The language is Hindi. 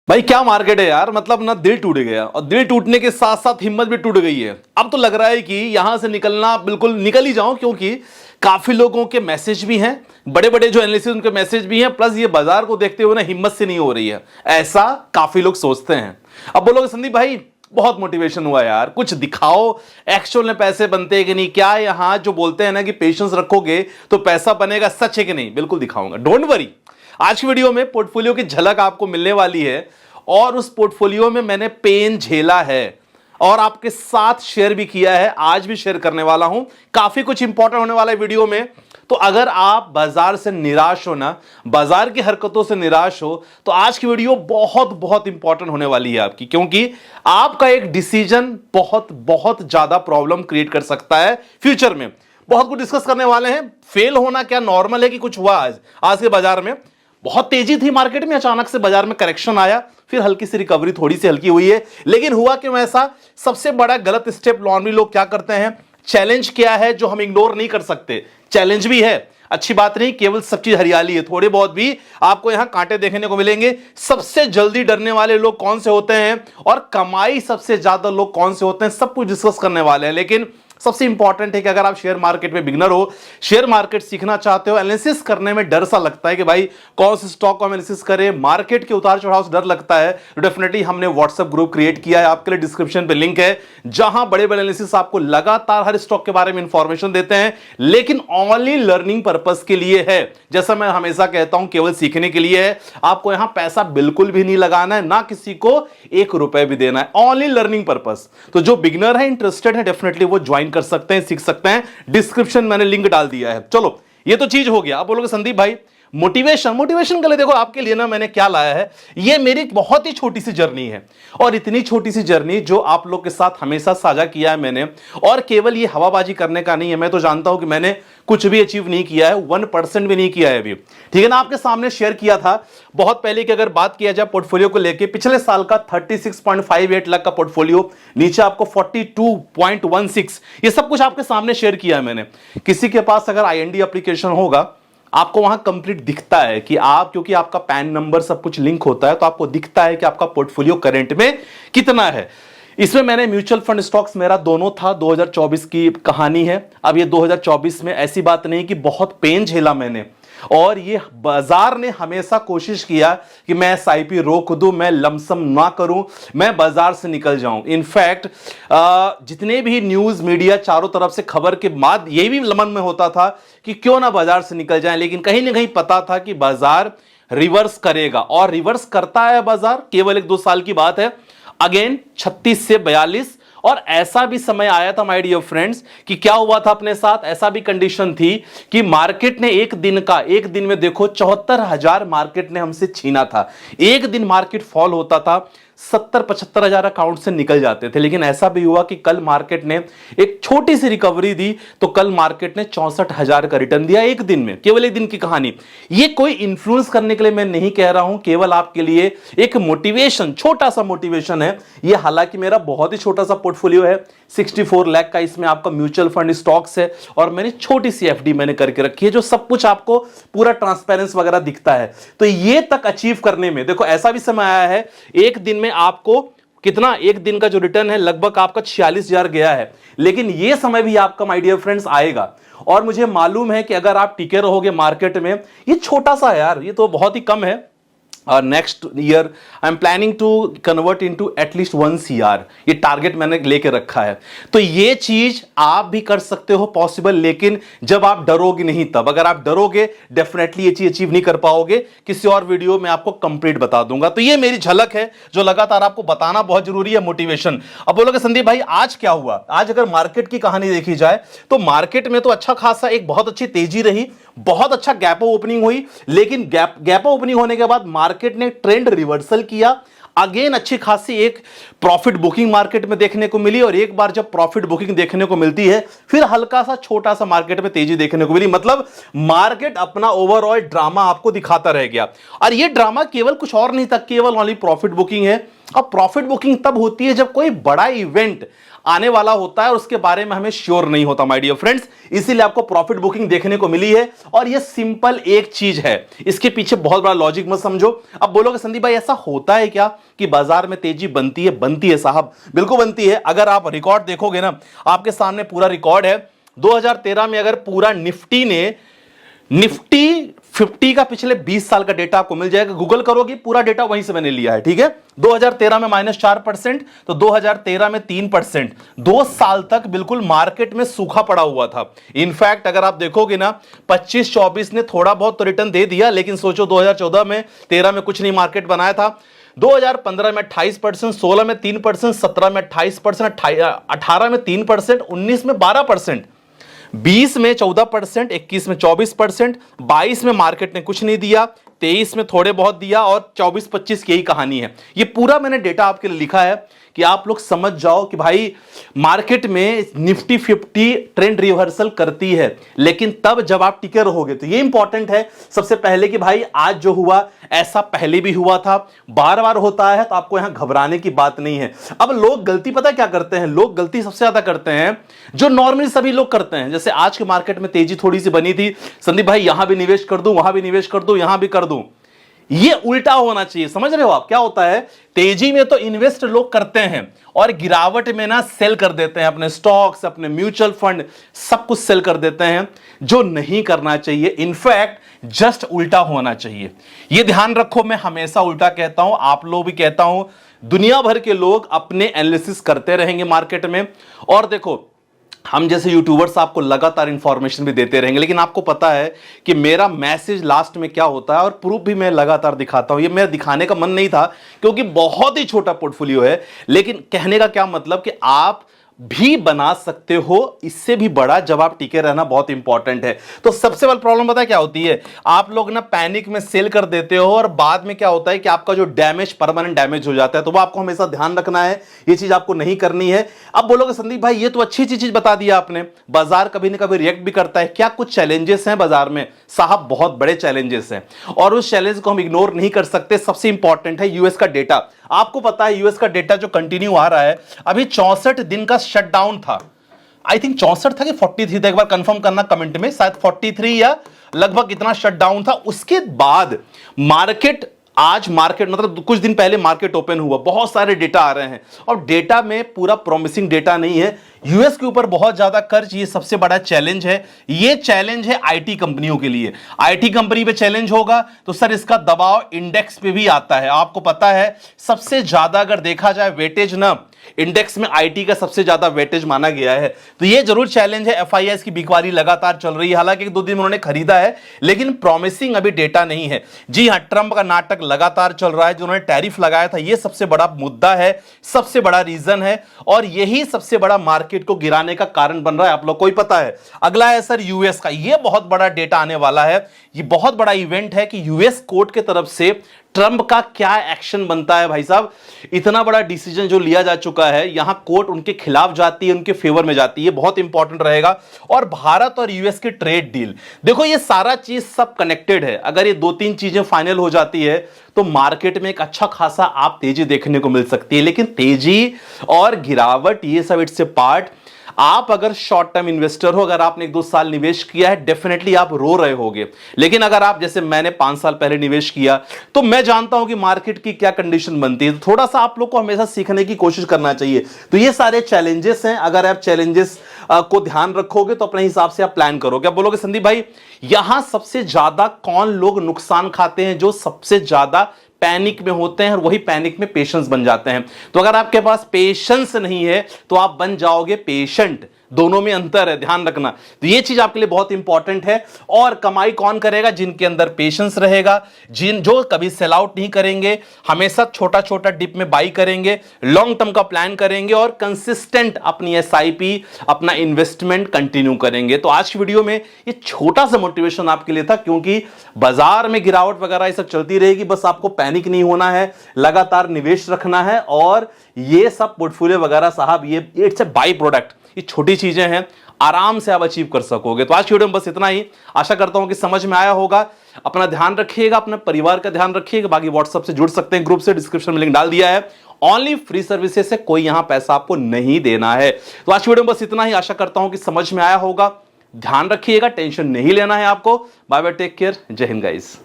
भाई क्या मार्केट है यार। मतलब ना दिल टूट गया और दिल टूटने के साथ साथ हिम्मत भी टूट गई है। अब तो लग रहा है कि यहां से निकलना बिल्कुल निकल ही जाऊं, क्योंकि काफी लोगों के मैसेज भी हैं, बड़े बड़े जो एनालिसिस उनके मैसेज भी हैं, प्लस ये बाजार को देखते हुए ना हिम्मत से नहीं हो रही है, ऐसा काफी लोग सोचते हैं। अब बोलोगे संदीप भाई बहुत मोटिवेशन हुआ यार, कुछ दिखाओ एक्चुअल में पैसे बनते हैं कि नहीं। क्या यहां जो बोलते हैं ना कि पेशेंस रखोगे तो पैसा बनेगा, सच है कि नहीं? बिल्कुल दिखाऊंगा, डोंट वरी। आज की वीडियो में पोर्टफोलियो की झलक आपको मिलने वाली है और उस पोर्टफोलियो में मैंने पेन झेला है और आपके साथ शेयर भी किया है, आज भी शेयर करने वाला हूं। काफी कुछ इंपॉर्टेंट होने वाला है वीडियो में। तो अगर आप बाजार से निराश हो ना, बाजार की हरकतों से निराश हो, तो आज की वीडियो बहुत बहुत इंपॉर्टेंट होने वाली है आपकी, क्योंकि आपका एक डिसीजन बहुत बहुत ज्यादा प्रॉब्लम क्रिएट कर सकता है फ्यूचर में। बहुत कुछ डिस्कस करने वाले हैं। फेल होना क्या नॉर्मल है कि कुछ हुआ आज के बाजार में? बहुत तेजी थी मार्केट में, अचानक से बाजार में करेक्शन आया, फिर हल्की सी रिकवरी थोड़ी सी हल्की हुई है, लेकिन हुआ क्यों ऐसा? सबसे बड़ा गलत स्टेप नॉर्मली लोग क्या करते हैं, चैलेंज क्या है जो हम इग्नोर नहीं कर सकते। चैलेंज भी है, अच्छी बात नहीं, केवल सब चीज हरियाली है, थोड़े बहुत भी आपको यहां कांटे देखने को मिलेंगे। सबसे जल्दी डरने वाले लोग कौन से होते हैं और कमाई सबसे ज्यादा लोग कौन से होते हैं, सब कुछ डिस्कस करने वाले हैं। लेकिन सबसे इंपॉर्टेंट है कि अगर आप शेयर मार्केट में बिगनर हो, शेयर मार्केट सीखना चाहते हो, एनालिसिस करने में डर सा लगता है कि भाई कौन से स्टॉक को एनालिसिस करें, मार्केट के उतार चढ़ाव से डर लगता है, तो डेफिनेटली हमने व्हाट्सएप ग्रुप क्रिएट किया है आपके लिए, डिस्क्रिप्शन पे लिंक है, जहां बड़े बड़े एनालिसिस आपको लगातार हर स्टॉक के बारे में इंफॉर्मेशन देते हैं, लेकिन ओनली लर्निंग पर्पस के लिए है। जैसा मैं हमेशा कहता हूं, केवल सीखने के लिए है। आपको यहां पैसा बिल्कुल भी नहीं लगाना है, ना किसी को ₹1 भी देना है, ओनली लर्निंग पर्पस। तो जो बिगनर है, इंटरेस्टेड है, डेफिनेटली वो ज्वाइन कर सकते हैं, सीख सकते हैं। डिस्क्रिप्शन मैंने लिंक डाल दिया है। चलो ये तो चीज हो गया। आप बोलोगे संदीप भाई मोटिवेशन के लिए देखो आपके लिए ना मैंने क्या लाया है। ये मेरी बहुत ही छोटी सी जर्नी है और इतनी छोटी सी जर्नी जो आप लोग के साथ हमेशा साझा किया है मैंने, और केवल ये हवाबाजी करने का नहीं है। मैं तो जानता हूं कि मैंने कुछ भी अचीव नहीं किया है, 1% भी नहीं किया है अभी, ठीक है ना। आपके सामने शेयर किया था बहुत पहले कि अगर बात किया जाए पोर्टफोलियो को लेके, पिछले साल का 36.58 लाख का पोर्टफोलियो, नीचे आपको 42.16, ये सब कुछ आपके सामने शेयर किया है मैंने। किसी के पास अगर IND एप्लीकेशन होगा, आपको वहां कंप्लीट दिखता है कि आप, क्योंकि आपका पैन नंबर सब कुछ लिंक होता है, तो आपको दिखता है कि आपका पोर्टफोलियो करंट में कितना है। इसमें मैंने म्यूचुअल फंड स्टॉक्स मेरा दोनों था, 2024 की कहानी है। अब ये 2024 में ऐसी बात नहीं कि बहुत पेन झेला मैंने, और ये बाजार ने हमेशा कोशिश किया कि मैं SIP रोक दूं, मैं लमसम ना करूं, मैं बाजार से निकल जाऊं। इनफैक्ट जितने भी न्यूज मीडिया चारों तरफ से खबर के बाद ये भी मन में होता था कि क्यों ना बाजार से निकल जाएं, लेकिन कहीं ना कहीं पता था कि बाजार रिवर्स करेगा, और रिवर्स करता है बाजार। केवल 1-2 साल की बात है, अगेन 36 से 42। और ऐसा भी समय आया था माय डियर फ्रेंड्स कि क्या हुआ था अपने साथ, ऐसा भी कंडीशन थी कि मार्केट ने एक दिन में देखो 74,000 मार्केट ने हमसे छीना था। एक दिन मार्केट फॉल होता था, 70-75 हजार अकाउंट से निकल जाते थे। लेकिन ऐसा भी हुआ कि कल मार्केट ने एक छोटी सी रिकवरी दी, तो कल मार्केट ने 64,000 का रिटर्न दिया एक दिन में। केवल एक दिन की कहानी। ये कोई इंफ्लुएंस करने के लिए मैं नहीं कह रहा हूं, केवल आपके लिए एक मोटिवेशन, छोटा सा मोटिवेशन है ये। हालांकि मेरा बहुत ही छोटा सा पोर्टफोलियो है, 64 लाख का, इसमें आपका म्यूचुअल फंड स्टॉक्स है, और मैंने छोटी सी FD मैंने करके रखी है, जो सब कुछ आपको पूरा ट्रांसपेरेंस वगैरह दिखता है। तो ये तक अचीव करने में देखो ऐसा भी समय आया है, एक दिन में आपको कितना, एक दिन का जो रिटर्न है लगभग आपका 46,000 गया है। लेकिन यह समय भी आपका माय डियर फ्रेंड्स आएगा, और मुझे मालूम है कि अगर आप टिके रहोगे मार्केट में, ये छोटा सा यार, ये तो बहुत ही कम है। Next year I am planning to convert into at least 1 CR, ये टारगेट मैंने लेके रखा है। तो ये चीज आप भी कर सकते हो पॉसिबल, लेकिन जब आप डरोगे नहीं तब। अगर आप डरोगे डेफिनेटली ये चीज अचीव नहीं कर पाओगे। किसी और वीडियो में आपको कंप्लीट बता दूंगा। तो ये मेरी झलक है जो लगातार आपको बताना बहुत जरूरी है, मोटिवेशन। अब बोलोगे संदीप भाई आज क्या हुआ? आज अगर मार्केट की कहानी देखी जाए तो मार्केट में तो अच्छा खासा एक बहुत अच्छी तेजी रही, बहुत अच्छा गैप ओपनिंग हुई, लेकिन गैप ओपनिंग होने के बाद मार्केट ने ट्रेंड रिवर्सल किया, अगेन अच्छी खासी एक प्रॉफिट बुकिंग मार्केट में देखने को मिली, और एक बार जब प्रॉफिट बुकिंग देखने को मिलती है फिर हल्का सा छोटा सा मार्केट में तेजी देखने को मिली। मतलब मार्केट अपना ओवरऑल ड्रामा आपको दिखाता रह गया, और ये ड्रामा केवल कुछ और नहीं था, केवल ओनली प्रॉफिट बुकिंग है। और प्रॉफिट बुकिंग तब होती है जब कोई बड़ा इवेंट आने वाला होता है और उसके बारे में हमें श्योर नहीं होता माय डियर फ्रेंड्स, इसीलिए आपको प्रॉफिट बुकिंग देखने को मिली है। और ये सिंपल एक चीज है, इसके पीछे बहुत बड़ा लॉजिक मत समझो। अब बोलोगे संदीप भाई ऐसा होता है क्या कि बाजार में तेजी बनती है? बनती है साहब, बिल्कुल बनती है। अगर आप रिकॉर्ड देखोगे ना, आपके सामने पूरा रिकॉर्ड है 2013 में, अगर पूरा निफ्टी 50 का पिछले 20 साल का डेटा आपको मिल जाएगा, गूगल करोगे पूरा डेटा वहीं से मैंने लिया है, ठीक है। 2013 में -4%, तो 2013 में 3%, 2 साल तक बिल्कुल मार्केट में सूखा पड़ा हुआ था। इनफैक्ट अगर आप देखोगे ना, 25-24 ने थोड़ा बहुत तो रिटर्न दे दिया, लेकिन सोचो 2014 में 13 में कुछ नहीं मार्केट बनाया था। 2015 में 28%, 16 में 3%, 17 में 28%, 18 में 3%, 19 में 12%, 20 में 14%, 21 में 24%, 22 में मार्केट ने कुछ नहीं दिया, 23 में थोड़े बहुत दिया, और 24-25 की यही कहानी है। ये पूरा मैंने डेटा आपके लिए लिखा है कि आप लोग समझ जाओ कि भाई मार्केट में निफ्टी 50 ट्रेंड रिवर्सल करती है, लेकिन तब जब आप टिके रहोगे। तो ये इंपॉर्टेंट है सबसे पहले कि भाई आज जो हुआ ऐसा पहले भी हुआ था, बार बार होता है, तो आपको यहां घबराने की बात नहीं है। अब लोग गलती पता क्या करते हैं? लोग गलती सबसे ज्यादा करते हैं जो नॉर्मली सभी लोग करते हैं। जैसे आज के मार्केट में तेजी थोड़ी सी बनी थी, संदीप भाई यहां भी निवेश कर दूं, वहां भी निवेश कर दूं, यहां भी कर दूं। ये उल्टा होना चाहिए, समझ रहे हो आप? क्या होता है, तेजी में तो इन्वेस्ट लोग करते हैं और गिरावट में ना सेल कर देते हैं, अपने स्टॉक्स, अपने म्यूचुअल फंड, सब कुछ सेल कर देते हैं, जो नहीं करना चाहिए। इनफैक्ट जस्ट उल्टा होना चाहिए। ये ध्यान रखो, मैं हमेशा उल्टा कहता हूं, आप लोग भी कहता हूं, दुनिया भर के लोग अपने एनालिसिस करते रहेंगे मार्केट में। और देखो, हम जैसे यूट्यूबर्स आपको लगातार इंफॉर्मेशन भी देते रहेंगे, लेकिन आपको पता है कि मेरा मैसेज लास्ट में क्या होता है, और प्रूफ भी मैं लगातार दिखाता हूं। ये मेरा दिखाने का मन नहीं था क्योंकि बहुत ही छोटा पोर्टफोलियो है, लेकिन कहने का क्या मतलब कि आप भी बना सकते हो इससे भी बड़ा, जब आप टिके रहना बहुत इंपॉर्टेंट है। तो सबसे बड़ी प्रॉब्लम पता है क्या होती है? आप लोग ना पैनिक में सेल कर देते हो, और बाद में क्या होता है कि आपका जो डैमेज, परमानेंट डैमेज हो जाता है। तो वो आपको हमेशा ध्यान रखना है, ये चीज आपको नहीं करनी है। अब बोलोगे संदीप भाई ये तो अच्छी चीज बता दिया आपने, बाजार कभी ना कभी रिएक्ट भी करता है, क्या कुछ चैलेंजेस हैं बाजार में? साहब बहुत बड़े चैलेंजेस हैं, और उस चैलेंज को हम इग्नोर नहीं कर सकते। सबसे इंपॉर्टेंट है यूएस का डेटा। आपको पता है यूएस का डेटा जो कंटिन्यू आ रहा है, अभी 64 दिन का शटडाउन था। आई थिंक 64 था कि 43 था, एक बार कंफर्म करना कमेंट में, शायद 43 या लगभग इतना शटडाउन था। उसके बाद मार्केट, आज मार्केट मतलब कुछ दिन पहले मार्केट ओपन हुआ, बहुत सारे डेटा आ रहे हैं, और डेटा में पूरा प्रॉमिसिंग डेटा नहीं है। यूएस के ऊपर बहुत ज्यादा कर्ज, ये सबसे बड़ा चैलेंज है। ये चैलेंज है आईटी कंपनियों के लिए। आईटी कंपनी पे चैलेंज होगा तो सर इसका दबाव इंडेक्स पे भी आता है। आपको पता है सबसे ज्यादा अगर देखा जाए वेटेज ना, इंडेक्स में आईटी का सबसे ज्यादा वेटेज माना गया है। तो ये जरूर चैलेंज है। एफआईआई की बिकवाली लगातार चल रही है, हालांकि 1-2 दिन उन्होंने खरीदा है, लेकिन प्रॉमिसिंग अभी डेटा नहीं है। जी हां, ट्रंप का नाटक लगातार चल रहा है, जो उन्होंने टैरिफ लगाया था, ये सबसे बड़ा मुद्दा है, सबसे बड़ा रीजन है, और यही सबसे बड़ा मार्केट को गिराने का कारण बन रहा है। आप लोग को ही पता है। अगला है सर यूएस का, ये बहुत बड़ा डेटा आने वाला है। ये बहुत बड़ा इवेंट है कि यूएस कोर्ट के तरफ से ट्रंप का क्या एक्शन बनता है। भाई साहब, इतना बड़ा डिसीजन जो लिया जा चुका है, यहां कोर्ट उनके खिलाफ जाती है, उनके फेवर में जाती है, बहुत इंपॉर्टेंट रहेगा। और भारत और यूएस की ट्रेड डील, देखो ये सारा चीज सब कनेक्टेड है। अगर ये 2-3 चीजें फाइनल हो जाती है तो मार्केट में एक अच्छा खासा आप तेजी देखने को मिल सकती है। लेकिन तेजी और गिरावट ये सब इट्स ए पार्ट। आप अगर शॉर्ट टर्म इन्वेस्टर हो, अगर आपने 1-2 साल निवेश किया है, डेफिनेटली आप रो रहे होगे। लेकिन अगर आप, जैसे मैंने 5 साल पहले निवेश किया, तो मैं जानता हूं कि मार्केट की क्या कंडीशन बनती है। तो थोड़ा सा आप लोग को हमेशा सीखने की कोशिश करना चाहिए। तो ये सारे चैलेंजेस हैं, अगर आप चैलेंजेस को ध्यान रखोगे तो अपने हिसाब से आप प्लान करोगे। आप बोलोगे संदीप भाई यहां सबसे ज्यादा कौन लोग नुकसान खाते हैं? जो सबसे ज्यादा पैनिक में होते हैं, और वही पैनिक में पेशेंस बन जाते हैं। तो अगर आपके पास पेशेंस नहीं है तो आप बन जाओगे पेशेंट। दोनों में अंतर है, ध्यान रखना। तो ये चीज आपके लिए बहुत इंपॉर्टेंट है। और कमाई कौन करेगा? जिनके अंदर पेशेंस रहेगा, जो कभी सेल आउट नहीं करेंगे, हमेशा छोटा छोटा डिप में बाई करेंगे, लॉन्ग टर्म का प्लान करेंगे और कंसिस्टेंट अपनी एसआईपी, अपना इन्वेस्टमेंट कंटिन्यू करेंगे। तो आज की वीडियो में ये छोटा सा मोटिवेशन आपके लिए था, क्योंकि बाजार में गिरावट वगैरह ये सब चलती रहेगी, बस आपको पैनिक नहीं होना है, लगातार निवेश रखना है। और ये सब पोर्टफोलियो वगैरह साहब, ये इट्स ए बाई प्रोडक्ट, ये छोटी चीजें हैं, आराम से आप अचीव कर सकोगे। तो आज की वीडियो में बस इतना ही। आशा करता हूं कि समझ में आया होगा। अपना ध्यान रखिएगा, अपने परिवार का ध्यान रखिएगा। बाकी व्हाट्सएप से जुड़ सकते हैं, ग्रुप से, डिस्क्रिप्शन में लिंक डाल दिया है। ओनली फ्री सर्विसेज से, कोई यहां पैसा आपको नहीं देना है। तो आज की वीडियो में बस इतना ही। आशा करता हूं कि समझ में आया होगा। ध्यान रखिएगा, टेंशन नहीं लेना है आपको। बाय बाय, टेक केयर, जय हिंद गाइस।